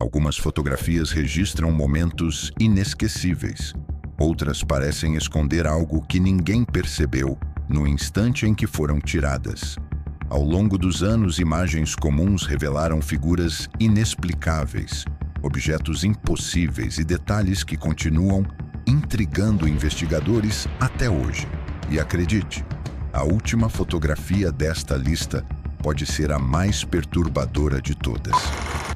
Algumas fotografias registram momentos inesquecíveis. Outras parecem esconder algo que ninguém percebeu no instante em que foram tiradas. Ao longo dos anos, imagens comuns revelaram figuras inexplicáveis, objetos impossíveis e detalhes que continuam intrigando investigadores até hoje. E acredite, a última fotografia desta lista pode ser a mais perturbadora de todas.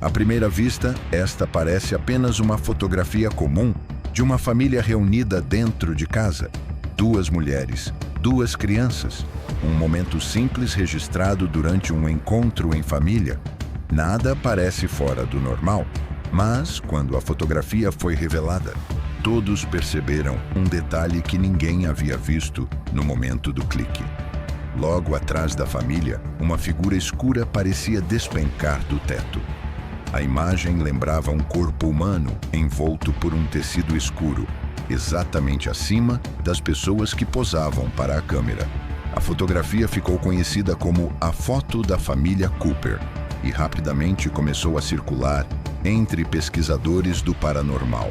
À primeira vista, esta parece apenas uma fotografia comum de uma família reunida dentro de casa. 2 mulheres, 2 crianças, um momento simples registrado durante um encontro em família. Nada parece fora do normal, mas quando a fotografia foi revelada, todos perceberam um detalhe que ninguém havia visto no momento do clique. Logo atrás da família, uma figura escura parecia despencar do teto. A imagem lembrava um corpo humano envolto por um tecido escuro, exatamente acima das pessoas que posavam para a câmera. A fotografia ficou conhecida como a foto da família Cooper e rapidamente começou a circular entre pesquisadores do paranormal.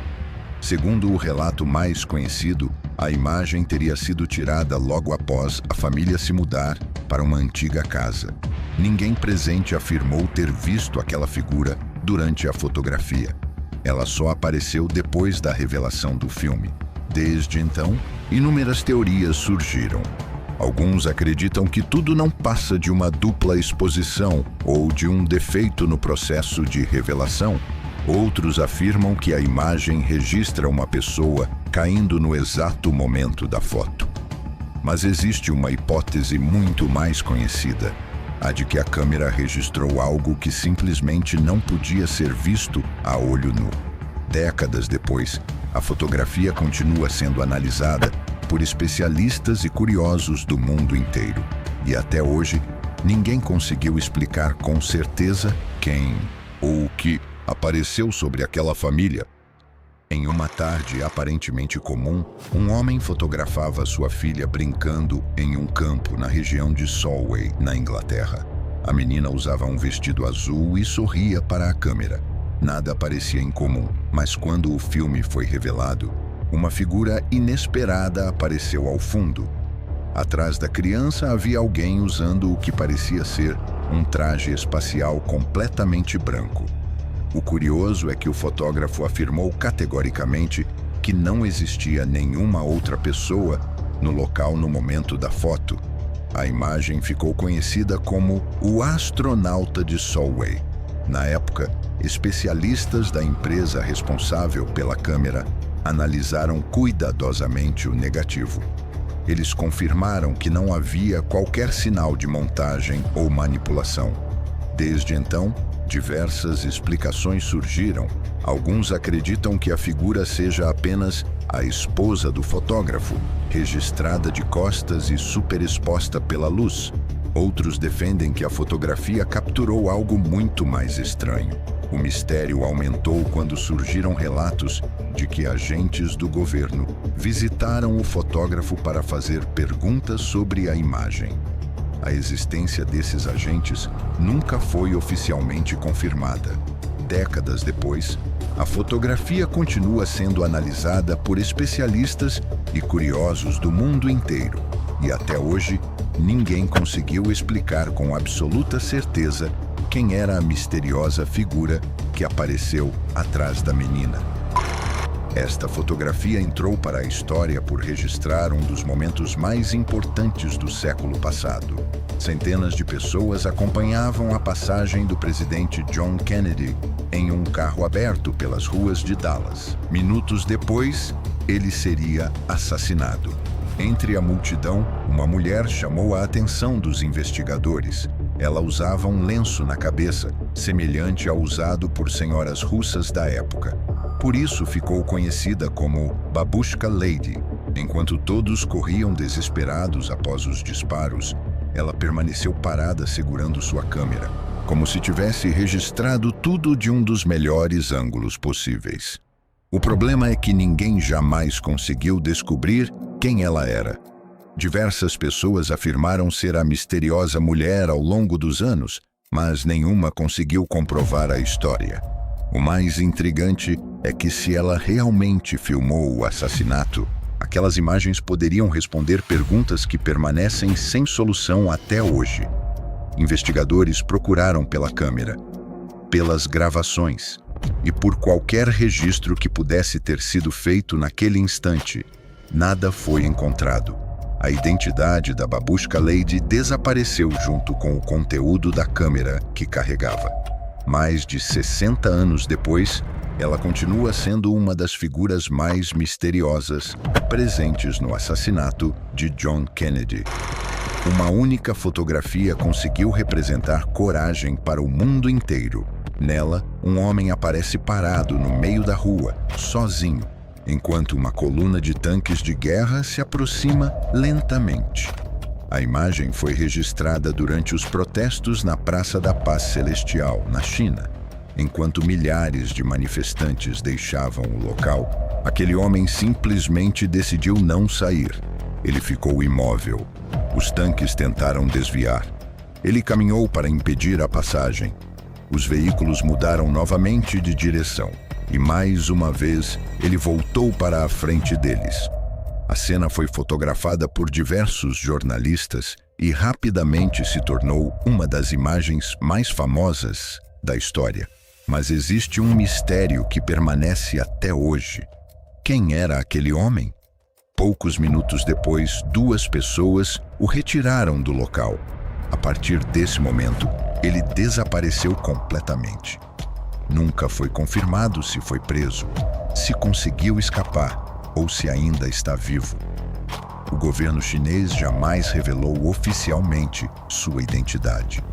Segundo o relato mais conhecido, a imagem teria sido tirada logo após a família se mudar para uma antiga casa. Ninguém presente afirmou ter visto aquela figura durante a fotografia. Ela só apareceu depois da revelação do filme. Desde então, inúmeras teorias surgiram. Alguns acreditam que tudo não passa de uma dupla exposição ou de um defeito no processo de revelação. Outros afirmam que a imagem registra uma pessoa caindo no exato momento da foto. Mas existe uma hipótese muito mais conhecida, a de que a câmera registrou algo que simplesmente não podia ser visto a olho nu. Décadas depois, a fotografia continua sendo analisada por especialistas e curiosos do mundo inteiro. E até hoje, ninguém conseguiu explicar com certeza quem ou o que apareceu sobre aquela família. Em uma tarde aparentemente comum, um homem fotografava sua filha brincando em um campo na região de Solway, na Inglaterra. A menina usava um vestido azul e sorria para a câmera. Nada parecia incomum, mas quando o filme foi revelado, uma figura inesperada apareceu ao fundo. Atrás da criança havia alguém usando o que parecia ser um traje espacial completamente branco. O curioso é que o fotógrafo afirmou categoricamente que não existia nenhuma outra pessoa no local no momento da foto. A imagem ficou conhecida como o astronauta de Solway. Na época, especialistas da empresa responsável pela câmera analisaram cuidadosamente o negativo. Eles confirmaram que não havia qualquer sinal de montagem ou manipulação. Desde então, diversas explicações surgiram. Alguns acreditam que a figura seja apenas a esposa do fotógrafo, registrada de costas e superexposta pela luz. Outros defendem que a fotografia capturou algo muito mais estranho. O mistério aumentou quando surgiram relatos de que agentes do governo visitaram o fotógrafo para fazer perguntas sobre a imagem. A existência desses agentes nunca foi oficialmente confirmada. Décadas depois, a fotografia continua sendo analisada por especialistas e curiosos do mundo inteiro. E até hoje, ninguém conseguiu explicar com absoluta certeza quem era a misteriosa figura que apareceu atrás da menina. Esta fotografia entrou para a história por registrar um dos momentos mais importantes do século passado. Centenas de pessoas acompanhavam a passagem do presidente John Kennedy em um carro aberto pelas ruas de Dallas. Minutos depois, ele seria assassinado. Entre a multidão, uma mulher chamou a atenção dos investigadores. Ela usava um lenço na cabeça, semelhante ao usado por senhoras russas da época. Por isso ficou conhecida como Babushka Lady. Enquanto todos corriam desesperados após os disparos, ela permaneceu parada segurando sua câmera, como se tivesse registrado tudo de um dos melhores ângulos possíveis. O problema é que ninguém jamais conseguiu descobrir quem ela era. Diversas pessoas afirmaram ser a misteriosa mulher ao longo dos anos, mas nenhuma conseguiu comprovar a história. O mais intrigante é que, se ela realmente filmou o assassinato, aquelas imagens poderiam responder perguntas que permanecem sem solução até hoje. Investigadores procuraram pela câmera, pelas gravações e por qualquer registro que pudesse ter sido feito naquele instante. Nada foi encontrado. A identidade da Babushka Lady desapareceu junto com o conteúdo da câmera que carregava. Mais de 60 anos depois, ela continua sendo uma das figuras mais misteriosas presentes no assassinato de John Kennedy. Uma única fotografia conseguiu representar coragem para o mundo inteiro. Nela, um homem aparece parado no meio da rua, sozinho, enquanto uma coluna de tanques de guerra se aproxima lentamente. A imagem foi registrada durante os protestos na Praça da Paz Celestial, na China. Enquanto milhares de manifestantes deixavam o local, aquele homem simplesmente decidiu não sair. Ele ficou imóvel. Os tanques tentaram desviar. Ele caminhou para impedir a passagem. Os veículos mudaram novamente de direção. E mais uma vez, ele voltou para a frente deles. A cena foi fotografada por diversos jornalistas e rapidamente se tornou uma das imagens mais famosas da história. Mas existe um mistério que permanece até hoje. Quem era aquele homem? Poucos minutos depois, 2 pessoas o retiraram do local. A partir desse momento, ele desapareceu completamente. Nunca foi confirmado se foi preso, se conseguiu escapar ou se ainda está vivo. O governo chinês jamais revelou oficialmente sua identidade.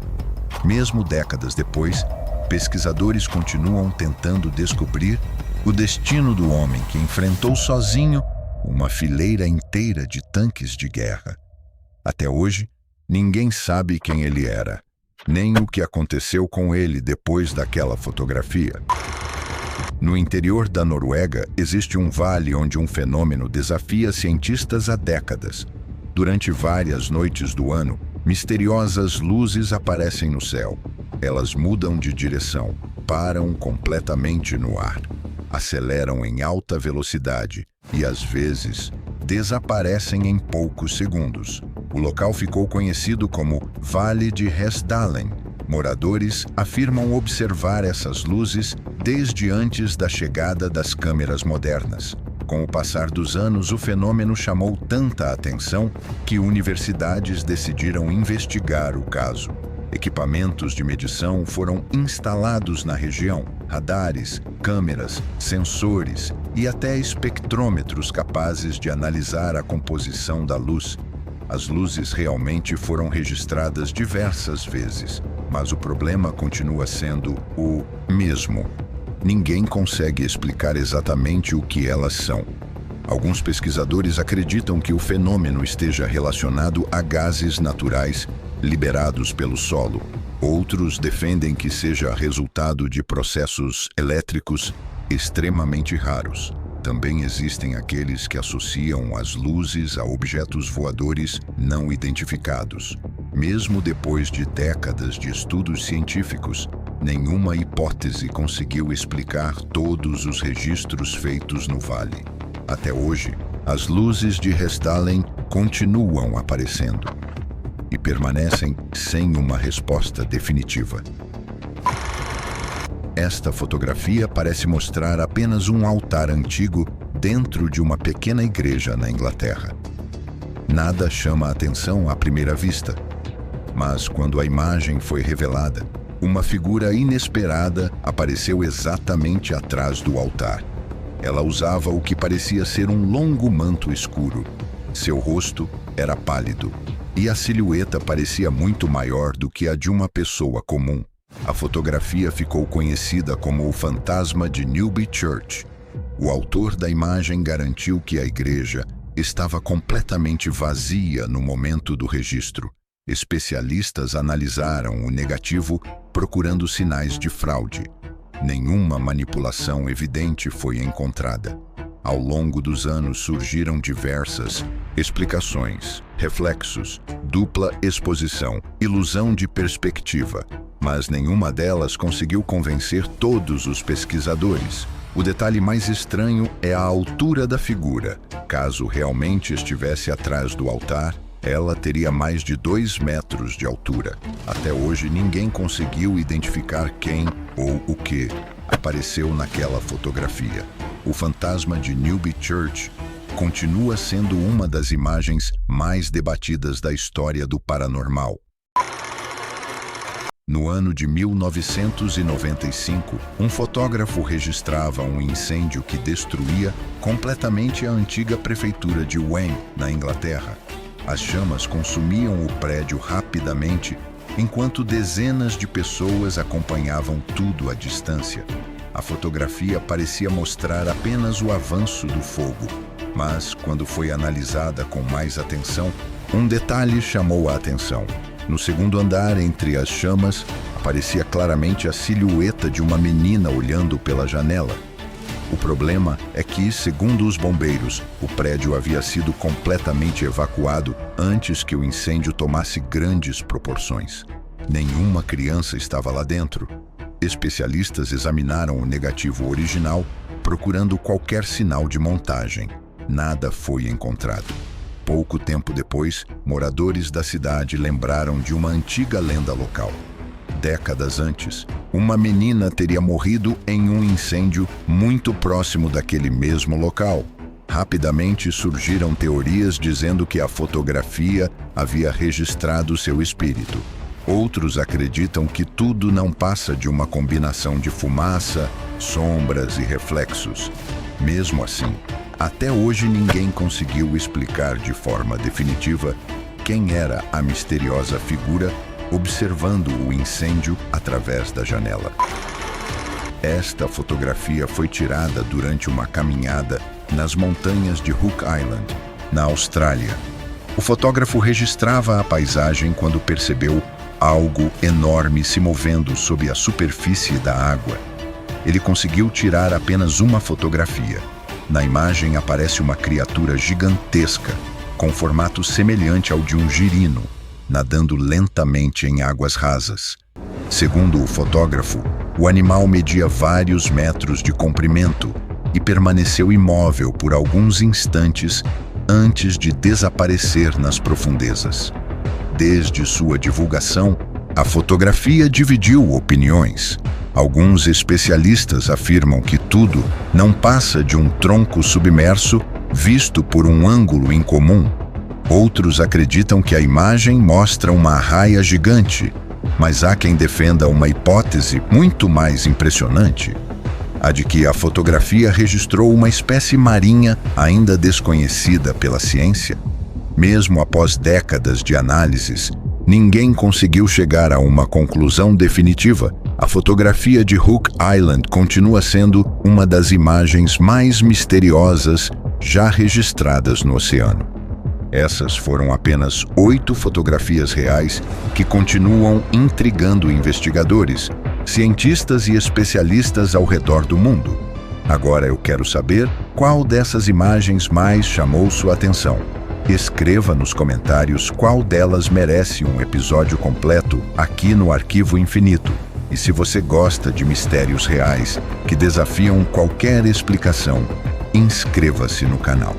Mesmo décadas depois, pesquisadores continuam tentando descobrir o destino do homem que enfrentou sozinho uma fileira inteira de tanques de guerra. Até hoje, ninguém sabe quem ele era, nem o que aconteceu com ele depois daquela fotografia. No interior da Noruega, existe um vale onde um fenômeno desafia cientistas há décadas. Durante várias noites do ano, misteriosas luzes aparecem no céu. Elas mudam de direção, param completamente no ar, aceleram em alta velocidade e, às vezes, desaparecem em poucos segundos. O local ficou conhecido como Vale de Hessdalen. Moradores afirmam observar essas luzes desde antes da chegada das câmeras modernas. Com o passar dos anos, o fenômeno chamou tanta atenção que universidades decidiram investigar o caso. Equipamentos de medição foram instalados na região, radares, câmeras, sensores e até espectrômetros capazes de analisar a composição da luz. As luzes realmente foram registradas diversas vezes, mas o problema continua sendo o mesmo. Ninguém consegue explicar exatamente o que elas são. Alguns pesquisadores acreditam que o fenômeno esteja relacionado a gases naturais liberados pelo solo. Outros defendem que seja resultado de processos elétricos extremamente raros. Também existem aqueles que associam as luzes a objetos voadores não identificados. Mesmo depois de décadas de estudos científicos, nenhuma hipótese conseguiu explicar todos os registros feitos no vale. Até hoje, as luzes de Hessdalen continuam aparecendo e permanecem sem uma resposta definitiva. Esta fotografia parece mostrar apenas um altar antigo dentro de uma pequena igreja na Inglaterra. Nada chama a atenção à primeira vista, mas quando a imagem foi revelada, uma figura inesperada apareceu exatamente atrás do altar. Ela usava o que parecia ser um longo manto escuro. Seu rosto era pálido e a silhueta parecia muito maior do que a de uma pessoa comum. A fotografia ficou conhecida como o Fantasma de Newby Church. O autor da imagem garantiu que a igreja estava completamente vazia no momento do registro. Especialistas analisaram o negativo procurando sinais de fraude. Nenhuma manipulação evidente foi encontrada. Ao longo dos anos surgiram diversas explicações, reflexos, dupla exposição, ilusão de perspectiva. mas nenhuma delas conseguiu convencer todos os pesquisadores. O detalhe mais estranho é a altura da figura. Caso realmente estivesse atrás do altar, ela teria mais de 2 metros de altura. Até hoje, ninguém conseguiu identificar quem ou o que apareceu naquela fotografia. O fantasma de Newby Church continua sendo uma das imagens mais debatidas da história do paranormal. No ano de 1995, um fotógrafo registrava um incêndio que destruía completamente a antiga prefeitura de Wayne, na Inglaterra. As chamas consumiam o prédio rapidamente, enquanto dezenas de pessoas acompanhavam tudo à distância. A fotografia parecia mostrar apenas o avanço do fogo, mas, quando foi analisada com mais atenção, um detalhe chamou a atenção. No segundo andar, entre as chamas, aparecia claramente a silhueta de uma menina olhando pela janela. O problema é que, segundo os bombeiros, o prédio havia sido completamente evacuado antes que o incêndio tomasse grandes proporções. Nenhuma criança estava lá dentro. Especialistas examinaram o negativo original, procurando qualquer sinal de montagem. Nada foi encontrado. Pouco tempo depois, moradores da cidade lembraram de uma antiga lenda local. Décadas antes, uma menina teria morrido em um incêndio muito próximo daquele mesmo local. Rapidamente surgiram teorias dizendo que a fotografia havia registrado seu espírito. Outros acreditam que tudo não passa de uma combinação de fumaça, sombras e reflexos. Mesmo assim, até hoje ninguém conseguiu explicar de forma definitiva quem era a misteriosa figura observando o incêndio através da janela. Esta fotografia foi tirada durante uma caminhada nas montanhas de Hook Island, na Austrália. O fotógrafo registrava a paisagem quando percebeu algo enorme se movendo sob a superfície da água. Ele conseguiu tirar apenas uma fotografia. Na imagem aparece uma criatura gigantesca, com formato semelhante ao de um girino, nadando lentamente em águas rasas. Segundo o fotógrafo, o animal media vários metros de comprimento e permaneceu imóvel por alguns instantes antes de desaparecer nas profundezas. Desde sua divulgação, a fotografia dividiu opiniões. Alguns especialistas afirmam que tudo não passa de um tronco submerso visto por um ângulo incomum. Outros acreditam que a imagem mostra uma arraia gigante, mas há quem defenda uma hipótese muito mais impressionante: a de que a fotografia registrou uma espécie marinha ainda desconhecida pela ciência. Mesmo após décadas de análises, ninguém conseguiu chegar a uma conclusão definitiva. A fotografia de Hook Island continua sendo uma das imagens mais misteriosas já registradas no oceano. Essas foram apenas 8 fotografias reais que continuam intrigando investigadores, cientistas e especialistas ao redor do mundo. Agora eu quero saber qual dessas imagens mais chamou sua atenção. Escreva nos comentários qual delas merece um episódio completo aqui no Arquivo Infinito. E se você gosta de mistérios reais que desafiam qualquer explicação, inscreva-se no canal.